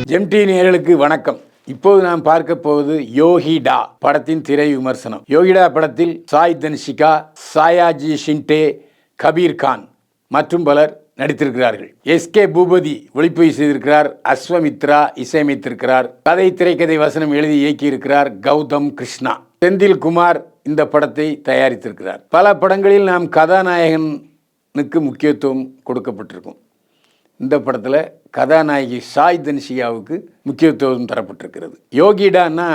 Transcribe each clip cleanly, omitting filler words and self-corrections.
ஜெம்டி நேயர்களுக்கு வணக்கம். இப்போது நாம் பார்க்க போவது யோகிடா படத்தின் திரை விமர்சனம். யோகிடா படத்தில் சாய் தன்ஷிகா, சாயாஜி ஷிண்டே, கபீர் கான் மற்றும் பலர் நடித்திருக்கிறார்கள். எஸ்கே பூபதி ஒளிப்பதிவு செய்திருக்கிறார். அஸ்வமித்ரா இசையமைத்திருக்கிறார். கதை, திரைக்கதை, வசனம் எழுதி இயக்கியிருக்கிறார் கௌதம் கிருஷ்ணா. செந்தில் குமார் இந்த படத்தை தயாரித்திருக்கிறார். பல படங்களில் நாம் கதாநாயகனுக்கு முக்கியத்துவம் கொடுக்கப்பட்டிருக்கும். இந்த படத்தில் கதாநாயகி சாய் தன்ஷிகாவுக்கு முக்கியத்துவம் தரப்பட்டிருக்கிறது. யோகிடான்னா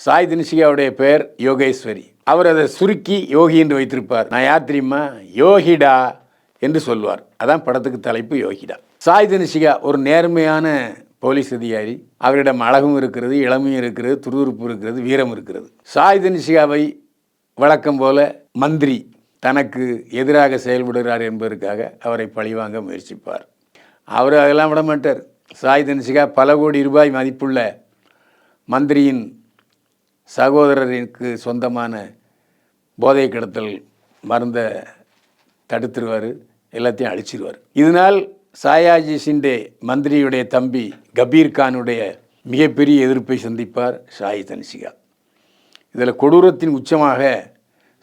சாய் தன்ஷிகாவுடைய பெயர் யோகேஸ்வரி. அவர் அதை சுருக்கி யோகி என்று வைத்திருப்பார். நான் யார் தெரியுமா, யோகிடா என்று சொல்வார். அதான் படத்துக்கு தலைப்பு யோகிடா. சாய் தன்ஷிகா ஒரு நேர்மையான போலீஸ் அதிகாரி. அவரிடம் அழகும் இருக்கிறது, இளமையும் இருக்கிறது, துருதுருப்பு இருக்கிறது, வீரம் இருக்கிறது. சாய் தன்ஷிகாவை வழக்கம் போல மந்திரி தனக்கு எதிராக செயல்படுகிறார் என்பதற்காக அவரை பழிவாங்க முயற்சிப்பார். அவர் அதெல்லாம் விட மாட்டார். சாய் தன்ஷிகா பல கோடி ரூபாய் மதிப்புள்ள மந்திரியின் சகோதரருக்கு சொந்தமான போதை கடத்தல் மருந்தை தடுத்துருவார், எல்லாத்தையும் அழிச்சிருவார். இதனால் சாயாஜி ஷிண்டே மந்திரியுடைய தம்பி கபீர் கானுடைய மிகப்பெரிய எதிர்ப்பை சந்திப்பார் சாய் தன்ஷிகா. இதில் கொடூரத்தின் உச்சமாக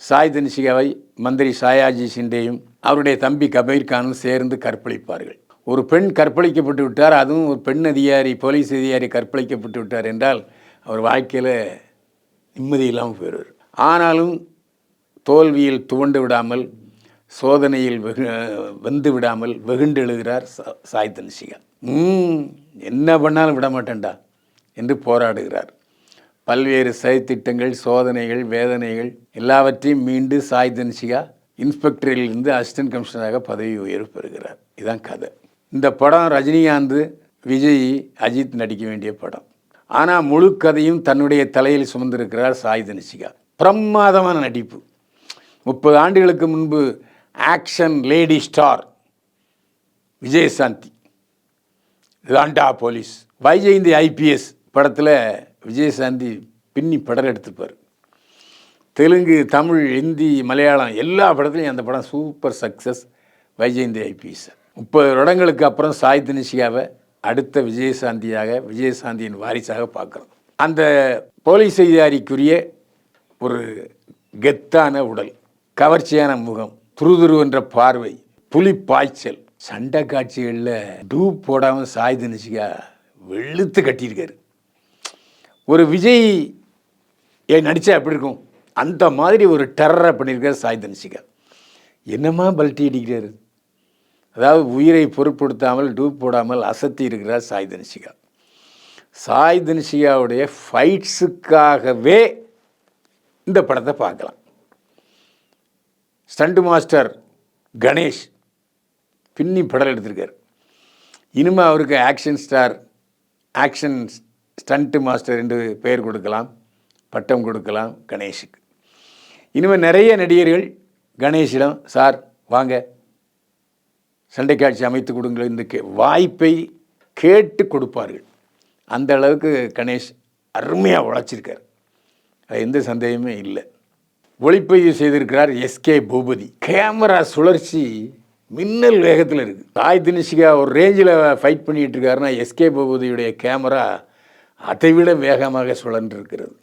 சாய் தன்ஷிகாவை மந்திரி சாயாஜி ஷிண்டேயும் அவருடைய தம்பி கபீர் கானும் சேர்ந்து கற்பழிப்பார்கள். ஒரு பெண் கற்பழிக்கப்பட்டு விட்டார், அதுவும் ஒரு பெண் அதிகாரி, போலீஸ் அதிகாரி கற்பழிக்கப்பட்டு விட்டார் என்றால் அவர் வாழ்க்கையில் நிம்மதி இல்லாமல் போயிடுவார். ஆனாலும் தோல்வியில் துவண்டு விடாமல், சோதனையில் வெந்து விடாமல் வெகுண்டு எழுகிறார் சாய் தன்ஷிகா. என்ன பண்ணாலும் விட மாட்டேன்டா என்று போராடுகிறார். பல்வேறு செயற்திட்டங்கள், சோதனைகள், வேதனைகள் எல்லாவற்றையும் மீண்டு சாய் தன்ஷிகா இன்ஸ்பெக்டரிலிருந்து அசிஸ்டன்ட் கமிஷனராக பதவி உயர்வு பெறுகிறார். இதுதான் கதை. இந்த படம் ரஜினிகாந்த், விஜய், அஜித் நடிக்க வேண்டிய படம். ஆனால் முழு கதையும் தன்னுடைய தலையில் சுமந்திருக்கிறார் சாய் தன்ஷிகா. பிரமாதமான நடிப்பு. 30 ஆண்டுகளுக்கு முன்பு ஆக்ஷன் லேடி ஸ்டார் விஜயசாந்தி, லாண்டா போலீஸ், வைஜெயந்தி ஐபிஎஸ் படத்தில் விஜயசாந்தி பின்னி படம் எடுத்துப்பார். தெலுங்கு, தமிழ், ஹிந்தி, மலையாளம் எல்லா படத்துலையும் அந்த படம் சூப்பர் சக்ஸஸ். வைஜெயந்தி ஐபிஎஸ் 30 வருடங்களுக்கு அப்புறம் சாய் தன்ஷிகாவை அடுத்த விஜயசாந்தியாக, விஜயசாந்தியின் வாரிசாக பார்க்குறோம். அந்த போலீஸ் அதிகாரிக்குரிய ஒரு கெத்தான உடல், கவர்ச்சியான முகம், துருதுரு என்ற பார்வை, புலி பாய்ச்சல், சண்டை காட்சிகளில் டூப் போடாமல் சாய் தன்ஷிகா வெளுத்து கட்டியிருக்காரு. ஒரு விஜய் நடித்தா எப்படி இருக்கும் அந்த மாதிரி ஒரு டெரரை பண்ணியிருக்கார் சாய் தன்ஷிகா. என்னமா பல்ட்டி அடிக்கிறாரு. அதாவது உயிரை பொருட்படுத்தாமல், டூப் போடாமல் அசத்தி இருக்கிறார் சாய் தன்ஷிகா. சாய் தன்ஷிகாவுடைய ஃபைட்ஸுக்காகவே இந்த படத்தை பார்க்கலாம். ஸ்டண்ட் மாஸ்டர் கணேஷ் பின்னி படம் எடுத்திருக்கார். இனிமேல் அவருக்கு action star, action stunt master என்று பெயர் கொடுக்கலாம், பட்டம் கொடுக்கலாம் கணேஷுக்கு. இனிமேல் நிறைய நடிகர்கள் கணேஷிடம் சார் வாங்க சண்டை காட்சி அமைத்து கொடுங்கள் இந்த வாய்ப்பை கேட்டு கொடுப்பார்கள். அந்த அளவுக்கு கணேஷ் அருமையாக உழைச்சிருக்கார், அது எந்த சந்தேகமே இல்லை. ஒளிப்பதிவு செய்திருக்கிறார் எஸ்கே பூபதி. கேமரா சுழற்சி மின்னல் வேகத்தில் இருக்குது. சாய் தன்ஷிகா ஒரு ரேஞ்சில் ஃபைட் பண்ணிகிட்டு இருக்காருன்னா எஸ்கே பூபதியுடைய கேமரா அதைவிட வேகமாக சுழன்றிருக்கிறது.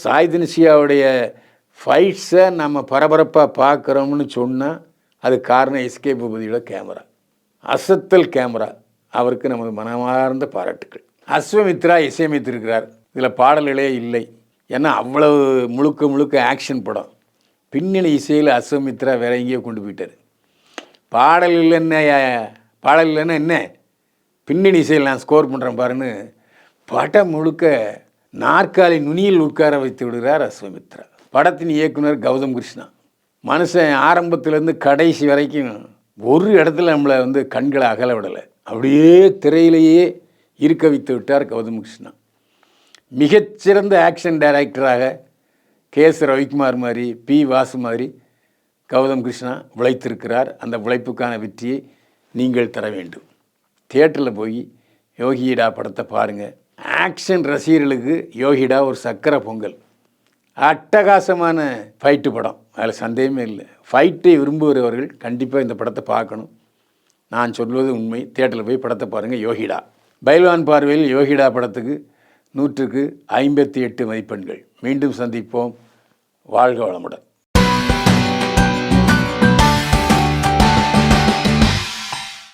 சாய் தன்ஷிகாவுடைய ஃபைட்ஸை நம்ம பரபரப்பாக பார்க்குறோம்னு சொன்னால் அது காரணம் எஸ்கே பூபதியோட கேமரா, அசத்தல் கேமரா. அவருக்கு நமது மனமார்ந்த பாராட்டுக்கள். அஸ்வமித்ரா இசையமைத்திருக்கிறார். இதில் பாடல்களே இல்லை, ஏன்னா அவ்வளவு முழுக்க ஆக்ஷன் படம். பின்னணி இசையில் அஸ்வமித்ரா வேற எங்கேயோ கொண்டு போயிட்டார். பாடல் இல்லைன்னா என்ன பின்னணி இசையில் நான் ஸ்கோர் பண்ணுறேன் பாருன்னு படம் முழுக்க நாற்காலி நுனியில் உட்கார வைத்து விடுகிறார் அஸ்வமித்ரா. படத்தின் இயக்குனர் கௌதம் கிருஷ்ணா. மனுஷன் ஆரம்பத்திலேருந்து கடைசி வரைக்கும் ஒரு இடத்துல நம்மளை கண்களை அகல விடலை, அப்படியே திரையிலேயே இருக்க வைத்து விட்டார் கௌதம் கிருஷ்ணா. மிகச்சிறந்த ஆக்ஷன் டைரக்டராக கேஎஸ் ரவிக்குமார் மாதிரி, பி வாசு மாதிரி கௌதம் கிருஷ்ணா உழைத்திருக்கிறார். அந்த உழைப்புக்கான வெற்றியை நீங்கள் தர வேண்டும். தியேட்டரில் போய் யோகிடா படத்தை பாருங்கள். ஆக்ஷன் ரசிகர்களுக்கு யோகிடா ஒரு சக்கரை பொங்கல். அட்டகாசமான ஃபைட்டு படம், அதில் சந்தேகமே இல்லை. ஃபைட்டை விரும்புகிறவர்கள் கண்டிப்பாக இந்த படத்தை பார்க்கணும். நான் சொல்வது உண்மை. தியேட்டரில் போய் படத்தை பாருங்கள். யோகிடா. பைல்வான் பார்வையில் யோகிடா படத்துக்கு 100க்கு 58 மதிப்பெண்கள். மீண்டும் சந்திப்போம். வாழ்க வளமுடன்.